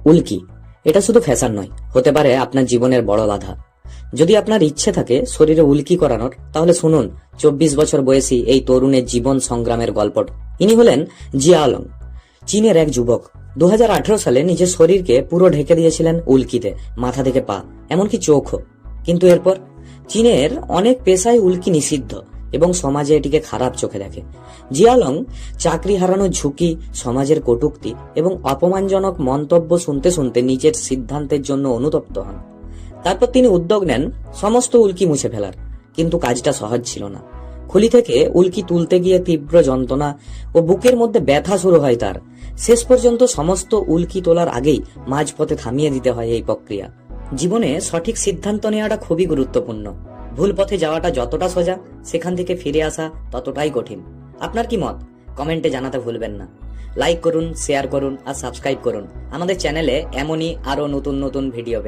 উল্কি, এটা শুধু ফ্যাশন নয়, হতে পারে আপনার জীবনের বড় বাধা। যদি আপনার ইচ্ছে থাকে শরীরে উল্কি করানোর, তাহলে শুনুন 24 বছর বয়সী এই তরুণের জীবন সংগ্রামের গল্পটা। ইনি হলেন জিয়া আলং, চীনের এক যুবক। 2018 সালে নিজের শরীরকে পুরো ঢেকে দিয়েছিলেন উল্কিতে, মাথা থেকে পা, এমনকি চোখও। কিন্তু এরপর চীনের অনেক পেশায় উল্কি নিষিদ্ধ এবং সমাজে এটিকে খারাপ চোখে দেখে। জিয়ালং চাকরি হারানোর ঝুঁকি, সমাজের কটূক্তি এবং অপমানজনক মন্তব্য শুনতে শুনতে নিজের সিদ্ধান্তের জন্য অনুতপ্ত হন। তারপর তিনি উদ্যোগ নেন সমস্ত উল্কি মুছে ফেলার। কিন্তু কাজটা সহজ ছিল না। খুলি থেকে উল্কি তুলতে গিয়ে তীব্র যন্ত্রণা ও বুকের মধ্যে ব্যথা শুরু হয় তার। শেষ পর্যন্ত সমস্ত উল্কি তোলার আগেই মাঝপথে থামিয়ে দিতে হয় এই প্রক্রিয়া। জীবনে সঠিক সিদ্ধান্ত নেওয়াটা খুবই গুরুত্বপূর্ণ। ভুল পথে যাওয়াটা যতটা সোজা, সেখান থেকে ফিরে আসা ততটাই কঠিন। আপনার কি মত? কমেন্টে জানাতে ভুলবেন না। লাইক করুন, শেয়ার করুন আর সাবস্ক্রাইব করুন আমাদের চ্যানেলে এমনই আরো নতুন নতুন ভিডিও পেতে।